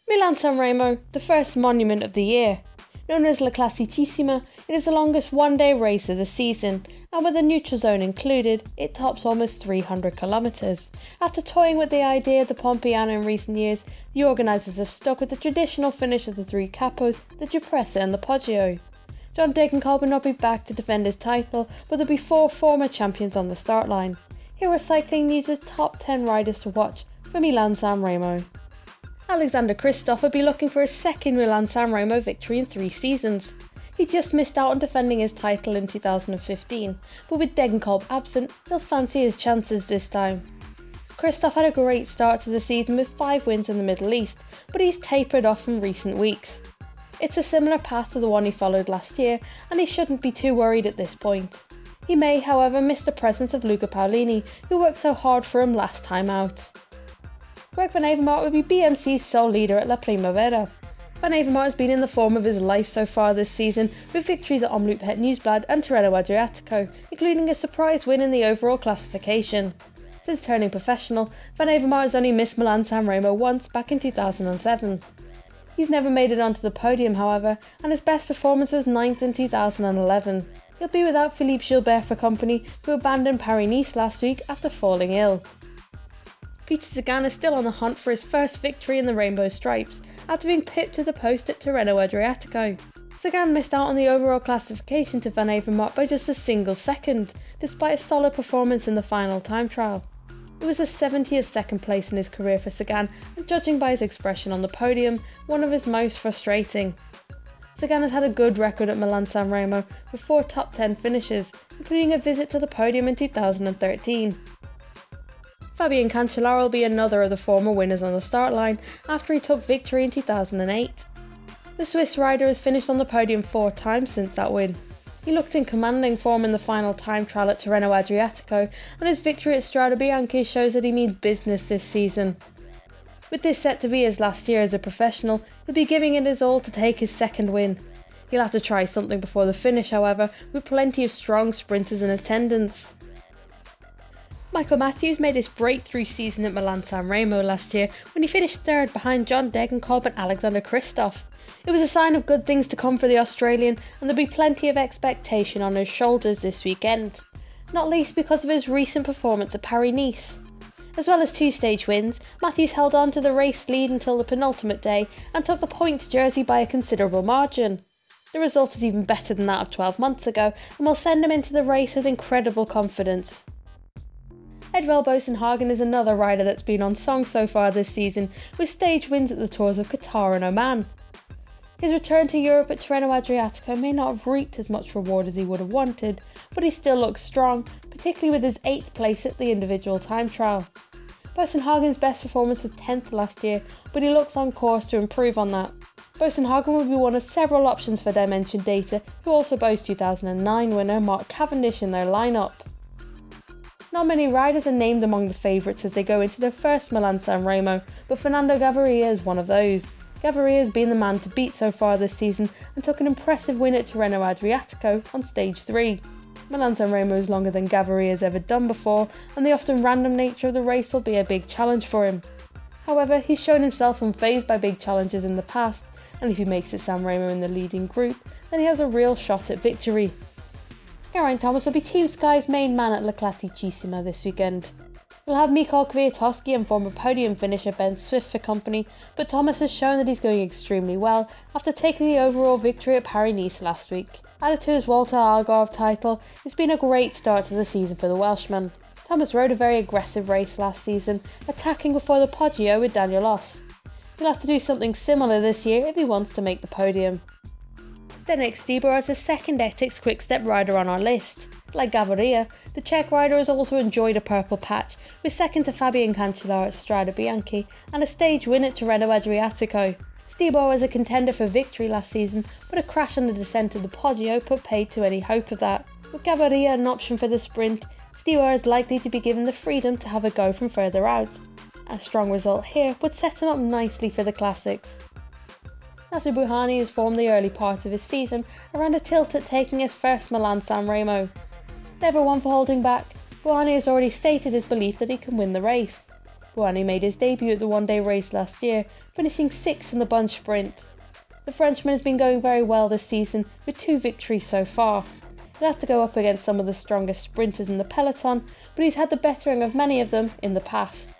Milan-San Remo, the first monument of the year. Known as La Classicissima, it is the longest one-day race of the season, and with the neutral zone included, it tops almost 300 kilometres. After toying with the idea of the Pompiano in recent years, the organisers have stuck with the traditional finish of the three capos, the Cipressa and the Poggio. John Degenkolb will not be back to defend his title, but there will be 4 former champions on the start line. Here are Cycling News' top 10 riders to watch for Milan-San Remo. Alexander Kristoff will be looking for his second Milan-San Remo victory in 3 seasons. He just missed out on defending his title in 2015, but with Degenkolb absent, he'll fancy his chances this time. Kristoff had a great start to the season with 5 wins in the Middle East, but he's tapered off in recent weeks. It's a similar path to the one he followed last year, and he shouldn't be too worried at this point. He may, however, miss the presence of Luca Paolini, who worked so hard for him last time out. Greg Van Avermaet will be BMC's sole leader at La Primavera. Van Avermaet has been in the form of his life so far this season, with victories at Omloop Het Nieuwsblad and Tirreno Adriatico, including a surprise win in the overall classification. Since turning professional, Van Avermaet has only missed Milan-San Remo once back in 2007. He's never made it onto the podium, however, and his best performance was 9th in 2011. He'll be without Philippe Gilbert for company, who abandoned Paris-Nice last week after falling ill. Peter Sagan is still on the hunt for his first victory in the Rainbow Stripes, after being pipped to the post at Tirreno Adriatico. Sagan missed out on the overall classification to Van Avermaet by just a single second, despite a solid performance in the final time trial. It was the 70th second place in his career for Sagan, and judging by his expression on the podium, one of his most frustrating. Sagan has had a good record at Milan-San Remo, with 4 top 10 finishes, including a visit to the podium in 2013. Fabian Cancellara will be another of the former winners on the start line after he took victory in 2008. The Swiss rider has finished on the podium 4 times since that win. He looked in commanding form in the final time trial at Tirreno Adriatico, and his victory at Strade Bianche shows that he means business this season. With this set to be his last year as a professional, he'll be giving it his all to take his second win. He'll have to try something before the finish, however, with plenty of strong sprinters in attendance. Michael Matthews made his breakthrough season at Milan-San Remo last year when he finished 3rd behind John Degenkolb and Alexander Kristoff. It was a sign of good things to come for the Australian, and there'll be plenty of expectation on his shoulders this weekend, not least because of his recent performance at Paris-Nice. As well as 2 stage wins, Matthews held on to the race lead until the penultimate day and took the points jersey by a considerable margin. The result is even better than that of 12 months ago and will send him into the race with incredible confidence. Edvald Boasson Hagen is another rider that's been on song so far this season, with stage wins at the Tours of Qatar and Oman. His return to Europe at Tirreno Adriatico may not have reaped as much reward as he would have wanted, but he still looks strong, particularly with his 8th place at the individual time trial. Boasson Hagen's best performance was 10th last year, but he looks on course to improve on that. Boasson Hagen will be one of several options for Dimension Data, who also boast 2009 winner Mark Cavendish in their lineup. Not many riders are named among the favourites as they go into their first Milan-San Remo, but Fernando Gaviria is one of those. Gaviria has been the man to beat so far this season and took an impressive win at Tirreno Adriatico on stage 3. Milan-San Remo is longer than Gaviria has ever done before, and the often random nature of the race will be a big challenge for him. However, he's shown himself unfazed by big challenges in the past, and if he makes it San Remo in the leading group, then he has a real shot at victory. Geraint Thomas will be Team Sky's main man at La Classicissima this weekend. We'll have Mikhail Kwiatkowski and former podium finisher Ben Swift for company, but Thomas has shown that he's going extremely well after taking the overall victory at Paris-Nice last week. Added to his Walter Algarve title, it's been a great start to the season for the Welshman. Thomas rode a very aggressive race last season, attacking before the Poggio with Daniel Oss. He'll have to do something similar this year if he wants to make the podium. Zdeněk Štýbar is the second Etixx Quick-Step rider on our list. Like Gaviria, the Czech rider has also enjoyed a purple patch, with second to Fabian Cancellara at Strade Bianche and a stage win at Tirreno Adriatico. Štýbar was a contender for victory last season, but a crash on the descent of the Poggio put paid to any hope of that. With Gaviria an option for the sprint, Štýbar is likely to be given the freedom to have a go from further out. A strong result here would set him up nicely for the classics. Nacer Bouhanni has formed the early part of his season around a tilt at taking his first Milan-San Remo. Never one for holding back, Bouhanni has already stated his belief that he can win the race. Boasson made his debut at the one-day race last year, finishing 6th in the bunch sprint. The Frenchman has been going very well this season with 2 victories so far. He'll have to go up against some of the strongest sprinters in the peloton, but he's had the bettering of many of them in the past.